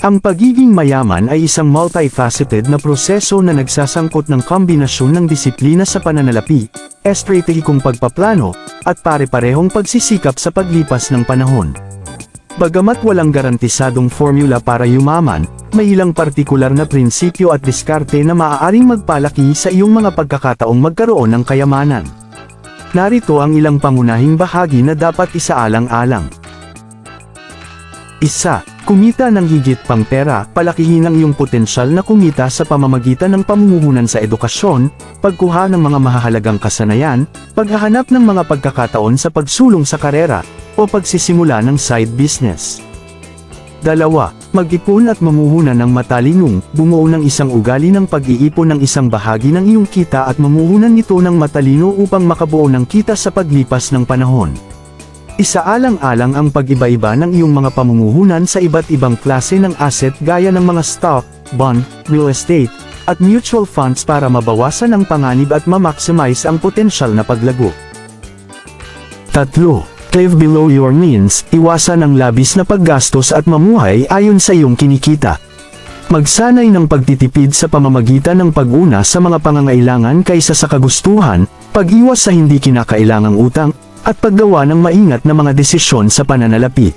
Ang pagiging mayaman ay isang multifaceted na proseso na nagsasangkot ng kombinasyon ng disiplina sa pananalapi, estratehikong pagpaplano, at pare-parehong pagsisikap sa paglipas ng panahon. Bagamat walang garantisadong formula para yumaman, may ilang partikular na prinsipyo at diskarte na maaaring magpalaki sa iyong mga pagkakataong magkaroon ng kayamanan. Narito ang ilang pangunahing bahagi na dapat isaalang-alang. 1. Kumita ng higit pang pera. Palakihin ang iyong potensyal na kumita sa pamamagitan ng pamumuhunan sa edukasyon, pagkuha ng mga mahahalagang kasanayan, paghahanap ng mga pagkakataon sa pagsulong sa karera, o pagsisimula ng side business. 2. Mag-ipon at mamuhunan ng matalinong. Bumuo ng isang ugali ng pag-iipon ng isang bahagi ng iyong kita at mamuhunan nito ng matalino upang makabuo ng kita sa paglipas ng panahon. Isaalang-alang ang pag-iba-iba ng iyong mga pamumuhunan sa iba't ibang klase ng asset gaya ng mga stock, bond, real estate, at mutual funds para mabawasan ang panganib at ma-maximize ang potensyal na paglago. 3. Live below your means. Iwasan ang labis na paggastos at mamuhay ayon sa iyong kinikita. Magsanay ng pagtitipid sa pamamagitan ng pag-una sa mga pangangailangan kaysa sa kagustuhan, pag-iwas sa hindi kinakailangang utang, at paggawa ng maingat na mga desisyon sa pananalapi.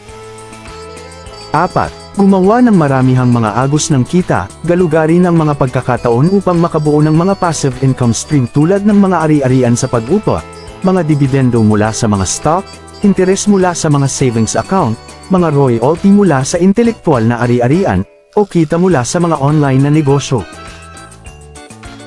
4. Gumawa ng maramihang mga agos ng kita, galugarin ang mga pagkakataon upang makabuo ng mga passive income stream tulad ng mga ari-arian sa pag-upa, mga dibidendo mula sa mga stock, interes mula sa mga savings account, mga royalty mula sa intelektual na ari-arian, o kita mula sa mga online na negosyo.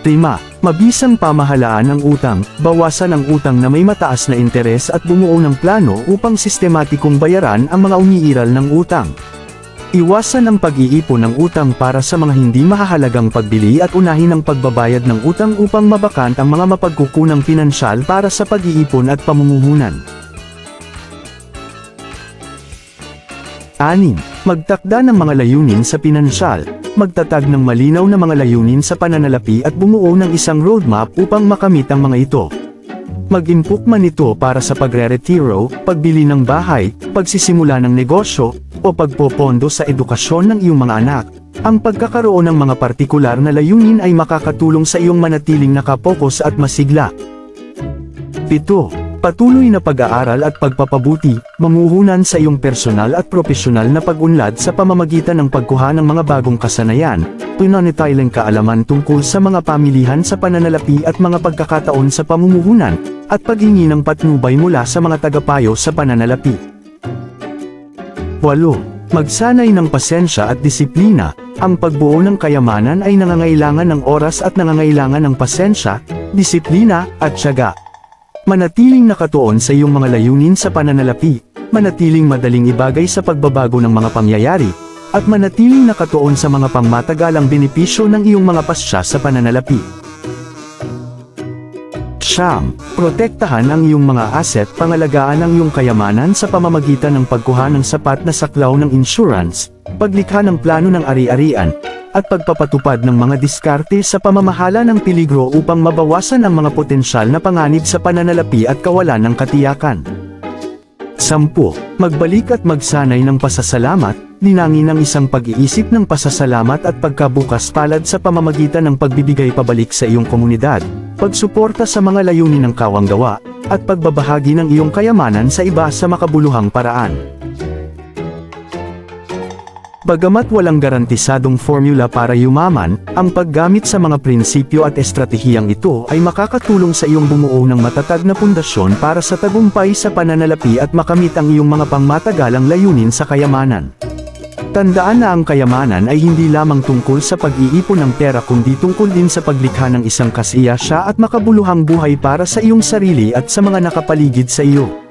5. Mabisang pamahalaan ng utang. Bawasan ang utang na may mataas na interes at bumuo ng plano upang sistematikong bayaran ang mga umiiral ng utang. Iwasan ang pag-iipon ng utang para sa mga hindi mahahalagang pagbili at unahin ang pagbabayad ng utang upang mabakant ang mga mapagkukunang pinansyal para sa pag-iipon at pamumuhunan. 6. Magtakda ng mga layunin sa pinansyal. Magtatag ng malinaw na mga layunin sa pananalapi at bumuo ng isang roadmap upang makamit ang mga ito. Mag-impok man ito para sa pagre-retiro, pagbili ng bahay, pagsisimula ng negosyo, o pagpopondo sa edukasyon ng iyong mga anak. Ang pagkakaroon ng mga partikular na layunin ay makakatulong sa iyong manatiling nakapokus at masigla. 7. Patuloy na pag-aaral at pagpapabuti, mamuhunan sa iyong personal at propesyonal na pag-unlad sa pamamagitan ng pagkuha ng mga bagong kasanayan, pananatiling kaalaman tungkol sa mga pamilihan sa pananalapi at mga pagkakataon sa pamumuhunan, at paghingi ng patnubay mula sa mga tagapayo sa pananalapi. 8. Magsanay ng pasensya at disiplina. Ang pagbuo ng kayamanan ay nangangailangan ng oras at nangangailangan ng pasensya, disiplina, at tiyaga. Manatiling nakatuon sa iyong mga layunin sa pananalapi, manatiling madaling ibagay sa pagbabago ng mga pangyayari, at manatiling nakatuon sa mga pangmatagalang benepisyo ng iyong mga pasya sa pananalapi. 9. Protektahan ang iyong mga asset. Pangalagaan ang iyong kayamanan sa pamamagitan ng pagkuha ng sapat na saklaw ng insurance, paglikha ng plano ng ari-arian, at pagpapatupad ng mga diskarte sa pamamahala ng peligro upang mabawasan ang mga potensyal na panganib sa pananalapi at kawalan ng katiyakan. 10. Magbalik at magsanay ng pasasalamat. Linangin ang isang pag-iisip ng pasasalamat at pagkabukas palad sa pamamagitan ng pagbibigay pabalik sa iyong komunidad, pagsuporta sa mga layunin ng kawanggawa, at pagbabahagi ng iyong kayamanan sa iba sa makabuluhang paraan. Bagamat walang garantisadong formula para yumaman, ang paggamit sa mga prinsipyo at estratehiyang ito ay makakatulong sa iyong bumuo ng matatag na pundasyon para sa tagumpay sa pananalapi at makamit ang iyong mga pangmatagalang layunin sa kayamanan. Tandaan na ang kayamanan ay hindi lamang tungkol sa pag-iipon ng pera kundi tungkol din sa paglikha ng isang kasiyasya at makabuluhang buhay para sa iyong sarili at sa mga nakapaligid sa iyo.